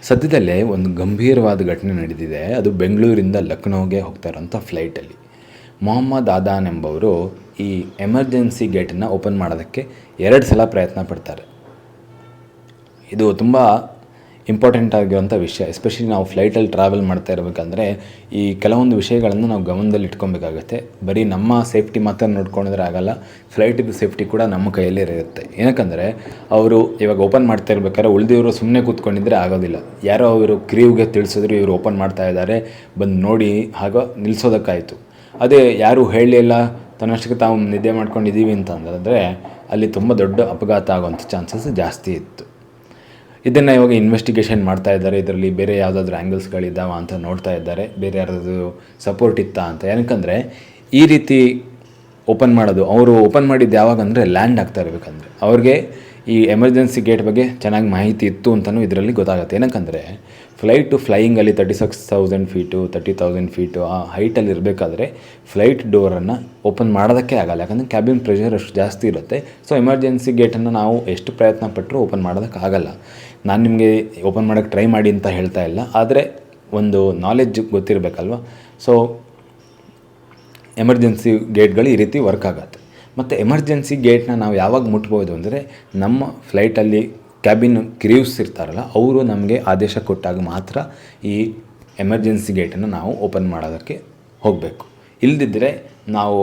ಸದ್ಯದಲ್ಲೇ ಒಂದು ಗಂಭೀರವಾದ ಘಟನೆ ನಡೆದಿದೆ. ಅದು ಬೆಂಗಳೂರಿಂದ ಲಕ್ನೋಗೆ ಹೋಗ್ತಾ ಇರೋಂಥ ಫ್ಲೈಟಲ್ಲಿ ಮೊಹಮ್ಮದ್ ಆದಾನ್ ಎಂಬವರು ಈ ಎಮರ್ಜೆನ್ಸಿ ಗೇಟನ್ನು ಓಪನ್ ಮಾಡೋದಕ್ಕೆ 2 ಸಲ ಪ್ರಯತ್ನ ಪಡ್ತಾರೆ. ಇದು ತುಂಬ ಇಂಪಾರ್ಟೆಂಟ್ ಆಗಿರುವಂಥ ವಿಷಯ. ಎಸ್ಪೆಷಲಿ ನಾವು ಫ್ಲೈಟಲ್ಲಿ ಟ್ರಾವೆಲ್ ಮಾಡ್ತಾ ಇರಬೇಕಂದ್ರೆ ಈ ಕೆಲವೊಂದು ವಿಷಯಗಳನ್ನು ನಾವು ಗಮನದಲ್ಲಿ ಇಟ್ಕೊಬೇಕಾಗತ್ತೆ. ಬರೀ ನಮ್ಮ ಸೇಫ್ಟಿ ಮಾತ್ರ ನೋಡ್ಕೊಂಡಿದ್ರೆ ಆಗಲ್ಲ, ಫ್ಲೈಟಿದ್ದು ಸೇಫ್ಟಿ ಕೂಡ ನಮ್ಮ ಕೈಯಲ್ಲೇ ಇರುತ್ತೆ. ಏನಕ್ಕಂದರೆ ಅವರು ಇವಾಗ ಓಪನ್ ಮಾಡ್ತಾ ಇರ್ಬೇಕಾದ್ರೆ ಉಳಿದಿವರು ಸುಮ್ಮನೆ ಕೂತ್ಕೊಂಡಿದ್ರೆ ಆಗೋದಿಲ್ಲ. ಯಾರೋ ಅವರು ಕ್ರೀವ್ಗೆ ತಿಳಿಸಿದ್ರು ಇವರು ಓಪನ್ ಮಾಡ್ತಾ ಇದ್ದಾರೆ, ಬಂದು ನೋಡಿ ಆಗ ನಿಲ್ಲಿಸೋದಕ್ಕಾಯಿತು. ಅದೇ ಯಾರು ಹೇಳಲಿಲ್ಲ, ತನ್ನಷ್ಟಕ್ಕೆ ತಾವು ನಿದ್ದೆ ಮಾಡ್ಕೊಂಡಿದ್ದೀವಿ ಅಂತಂದರೆ ಅಲ್ಲಿ ತುಂಬ ದೊಡ್ಡ ಅಪಘಾತ ಆಗುವಂಥ ಚಾನ್ಸಸ್ ಜಾಸ್ತಿ ಇತ್ತು. ಇದನ್ನು ಇವಾಗ ಇನ್ವೆಸ್ಟಿಗೇಷನ್ ಮಾಡ್ತಾ ಇದ್ದಾರೆ. ಇದರಲ್ಲಿ ಬೇರೆ ಯಾವುದಾದ್ರೂ ಆ್ಯಂಗಲ್ಸ್ಗಳಿದ್ದಾವ ಅಂತ ನೋಡ್ತಾ ಇದ್ದಾರೆ, ಬೇರೆ ಯಾರಾದರೂ ಸಪೋರ್ಟ್ ಇತ್ತಾ ಅಂತ. ಏನಕ್ಕಂದರೆ ಈ ರೀತಿ ಓಪನ್ ಮಾಡೋದು, ಅವರು ಓಪನ್ ಮಾಡಿದ್ದು ಯಾವಾಗ ಅಂದರೆ ಲ್ಯಾಂಡ್ ಆಗ್ತಾ ಇರಬೇಕಂದ್ರೆ ಅವ್ರಿಗೆ ಈ ಎಮರ್ಜೆನ್ಸಿ ಗೇಟ್ ಬಗ್ಗೆ ಚೆನ್ನಾಗಿ ಮಾಹಿತಿ ಇತ್ತು ಅಂತಲೂ ಇದರಲ್ಲಿ ಗೊತ್ತಾಗುತ್ತೆ. ಏನಕ್ಕಂದರೆ ಫ್ಲೈಯಿಂಗಲ್ಲಿ 36,000 ಫೀಟು 30,000 ಫೀಟು ಆ ಹೈಟಲ್ಲಿ ಇರಬೇಕಾದ್ರೆ ಫ್ಲೈಟ್ ಡೋರನ್ನು ಓಪನ್ ಮಾಡೋದಕ್ಕೆ ಆಗಲ್ಲ, ಯಾಕಂದರೆ ಕ್ಯಾಬಿನ್ ಪ್ರೆಷರ್ ಅಷ್ಟು ಜಾಸ್ತಿ ಇರುತ್ತೆ. ಸೊ ಎಮರ್ಜೆನ್ಸಿ ಗೇಟನ್ನು ನಾವು ಎಷ್ಟು ಪ್ರಯತ್ನ ಪಟ್ಟರೂ ಓಪನ್ ಮಾಡೋದಕ್ಕಾಗಲ್ಲ. ನಾನು ನಿಮಗೆ ಓಪನ್ ಮಾಡೋಕ್ಕೆ ಟ್ರೈ ಮಾಡಿ ಅಂತ ಹೇಳ್ತಾ ಇಲ್ಲ, ಆದರೆ ಒಂದು ನಾಲೆಡ್ಜ್ ಗೊತ್ತಿರಬೇಕಲ್ವ. ಸೊ ಎಮರ್ಜೆನ್ಸಿ ಗೇಟ್ಗಳು ಈ ರೀತಿ ವರ್ಕ್ ಆಗುತ್ತೆ. ಮತ್ತು ಎಮರ್ಜೆನ್ಸಿ ಗೇಟ್ನ ನಾವು ಯಾವಾಗ ಮುಟ್ಬೋದು ಅಂದರೆ ನಮ್ಮ ಫ್ಲೈಟಲ್ಲಿ ಕ್ಯಾಬಿನ್ ಕ್ರೀವ್ಸ್ ಇರ್ತಾರಲ್ಲ, ಅವರು ನಮಗೆ ಆದೇಶ ಕೊಟ್ಟಾಗ ಮಾತ್ರ ಈ ಎಮರ್ಜೆನ್ಸಿ ಗೇಟನ್ನು ನಾವು ಓಪನ್ ಮಾಡೋದಕ್ಕೆ ಹೋಗಬೇಕು. ಇಲ್ಲದಿದ್ದರೆ ನಾವು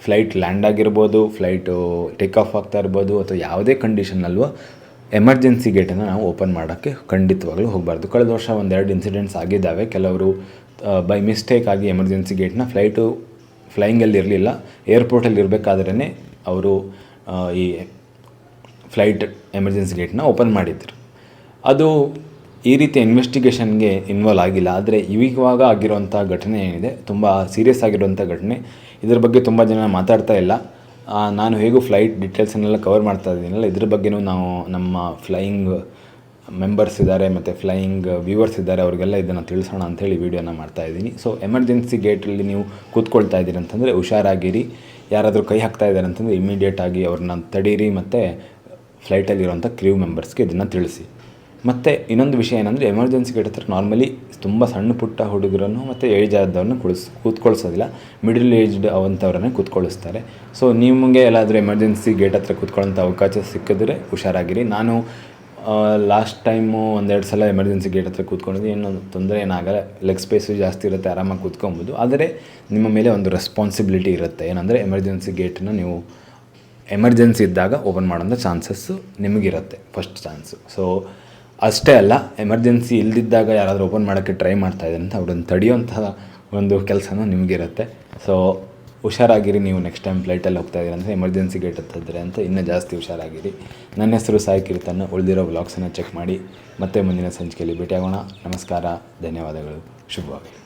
ಫ್ಲೈಟ್ ಲ್ಯಾಂಡ್ ಆಗಿರ್ಬೋದು, ಫ್ಲೈಟು ಟೇಕ್ ಆಫ್ ಆಗ್ತಾ ಇರ್ಬೋದು, ಅಥವಾ ಯಾವುದೇ ಕಂಡೀಷನ್ನಲ್ವ ಎಮರ್ಜೆನ್ಸಿ ಗೇಟನ್ನು ನಾವು ಓಪನ್ ಮಾಡೋಕ್ಕೆ ಖಂಡಿತವಾಗ್ಲೂ ಹೋಗಬಾರ್ದು. ಕಳೆದ ವರ್ಷ 1-2 ಇನ್ಸಿಡೆಂಟ್ಸ್ ಆಗಿದ್ದಾವೆ. ಕೆಲವರು ಬೈ ಮಿಸ್ಟೇಕ್ ಆಗಿ ಎಮರ್ಜೆನ್ಸಿ ಗೇಟ್ನ ಫ್ಲೈಯಿಂಗಲ್ಲಿ ಇರಲಿಲ್ಲ, ಏರ್ಪೋರ್ಟಲ್ಲಿ ಇರಬೇಕಾದ್ರೇ ಅವರು ಈ ಫ್ಲೈಟ್ ಎಮರ್ಜೆನ್ಸಿ ಗೇಟ್ನ ಓಪನ್ ಮಾಡಿದ್ರು. ಅದು ಈ ರೀತಿ ಇನ್ವೆಸ್ಟಿಗೇಷನ್ಗೆ ಇನ್ವಾಲ್ವ್ ಆಗಿಲ್ಲ. ಆದರೆ ಇವಾಗ ಆಗಿರೋಂಥ ಘಟನೆ ಏನಿದೆ ತುಂಬ ಸೀರಿಯಸ್ ಆಗಿರೋಂಥ ಘಟನೆ. ಇದರ ಬಗ್ಗೆ ತುಂಬ ಜನ ಮಾತಾಡ್ತಾ ಇಲ್ಲ. ನಾನು ಹೇಗೂ ಫ್ಲೈಟ್ ಡೀಟೇಲ್ಸನ್ನೆಲ್ಲ ಕವರ್ ಮಾಡ್ತಾ ಇದ್ದೀನಲ್ಲ, ಇದ್ರ ಬಗ್ಗೆಯೂ ನಾವು ನಮ್ಮ ಫ್ಲೈಯಿಂಗ್ ಮೆಂಬರ್ಸ್ ಇದ್ದಾರೆ ಮತ್ತು ಫ್ಲೈಯಿಂಗ್ ವ್ಯೂವರ್ಸ್ ಇದ್ದಾರೆ, ಅವರಿಗೆಲ್ಲ ಇದನ್ನು ತಿಳಿಸೋಣ ಅಂಥೇಳಿ ವೀಡಿಯೋನ ಮಾಡ್ತಾಯಿದ್ದೀನಿ. ಸೊ ಎಮರ್ಜೆನ್ಸಿ ಗೇಟಲ್ಲಿ ನೀವು ಕೂತ್ಕೊಳ್ತಾ ಇದ್ದೀರಿ ಅಂತಂದರೆ ಹುಷಾರಾಗಿರಿ. ಯಾರಾದರೂ ಕೈ ಹಾಕ್ತಾ ಇದ್ದಾರೆ ಅಂತಂದರೆ ಇಮಿಡಿಯೇಟಾಗಿ ಅವ್ರನ್ನ ತಡೀರಿ ಮತ್ತು ಫ್ಲೈಟಲ್ಲಿರುವಂಥ ಕ್ರೀವ್ ಮೆಂಬರ್ಸ್ಗೆ ಇದನ್ನು ತಿಳಿಸಿ. ಮತ್ತು ಇನ್ನೊಂದು ವಿಷಯ ಏನಂದರೆ ಎಮರ್ಜೆನ್ಸಿ ಗೇಟ್ ಹತ್ರ ನಾರ್ಮಲಿ ತುಂಬ ಸಣ್ಣ ಪುಟ್ಟ ಹುಡುಗರನ್ನು ಮತ್ತು ಏಜ್ ಆದವ್ರನ್ನ ಕೂತ್ಕೊಳ್ಸೋದಿಲ್ಲ, ಮಿಡಲ್ ಏಜ್ಡ್ ಅವಂಥವ್ರನ್ನೇ ಕೂತ್ಕೊಳಿಸ್ತಾರೆ. ಸೊ ನಿಮಗೆ ಎಲ್ಲಾದರೂ ಎಮರ್ಜೆನ್ಸಿ ಗೇಟ್ ಹತ್ರ ಕೂತ್ಕೊಳ್ಳೋಂಥ ಅವಕಾಶ ಸಿಕ್ಕಿದ್ರೆ ಹುಷಾರಾಗಿರಿ. ನಾನು ಲಾಸ್ಟ್ ಟೈಮು 1-2 ಸಲ ಎಮರ್ಜೆನ್ಸಿ ಗೇಟ್ ಹತ್ರ ಕೂತ್ಕೊಂಡಿದ್ದು, ಏನೋ ತೊಂದರೆ ಏನಾಗಲ್ಲ, ಲೆಗ್ ಸ್ಪೇಸು ಜಾಸ್ತಿ ಇರುತ್ತೆ, ಆರಾಮಾಗಿ ಕೂತ್ಕೊಬೋದು. ಆದರೆ ನಿಮ್ಮ ಮೇಲೆ ಒಂದು ರೆಸ್ಪಾನ್ಸಿಬಿಲಿಟಿ ಇರುತ್ತೆ. ಏನಂದರೆ ಎಮರ್ಜೆನ್ಸಿ ಗೇಟನ್ನು ನೀವು ಎಮರ್ಜೆನ್ಸಿ ಇದ್ದಾಗ ಓಪನ್ ಮಾಡೋಂಥ ಚಾನ್ಸಸ್ಸು ನಿಮಗಿರುತ್ತೆ, ಫಸ್ಟ್ ಚಾನ್ಸು. ಸೊ ಅಷ್ಟೇ ಅಲ್ಲ, ಎಮರ್ಜೆನ್ಸಿ ಇಲ್ಲದಿದ್ದಾಗ ಯಾರಾದರೂ ಓಪನ್ ಮಾಡೋಕ್ಕೆ ಟ್ರೈ ಮಾಡ್ತಾಯಿದ್ದಾರೆ ಅಂತ ಅವ್ರನ್ನ ತಡೆಯುವಂತಹ ಒಂದು ಕೆಲಸನೂ ನಿಮಗಿರುತ್ತೆ. ಸೊ ಹುಷಾರಾಗಿರಿ. ನೀವು ನೆಕ್ಸ್ಟ್ ಟೈಮ್ ಫ್ಲೈಟಲ್ಲಿ ಹೋಗ್ತಾ ಇದ್ದೀರಿ ಅಂದರೆ ಎಮರ್ಜೆನ್ಸಿ ಗೇಟ್ ಹತ್ತಿದ್ರೆ ಅಂತ ಇನ್ನೂ ಜಾಸ್ತಿ ಹುಷಾರಾಗಿರಿ. ನನ್ನ ಹೆಸರು ಸಾಯಿ ಕೀರ್ತನ್. ಉಳಿದಿರೋ ವ್ಲಾಗ್ಸನ್ನು ಚೆಕ್ ಮಾಡಿ. ಮತ್ತೆ ಮುಂದಿನ ಸಂಚಿಕೆಯಲ್ಲಿ ಭೇಟಿಯಾಗೋಣ. ನಮಸ್ಕಾರ, ಧನ್ಯವಾದಗಳು, ಶುಭವಾಗಲಿ.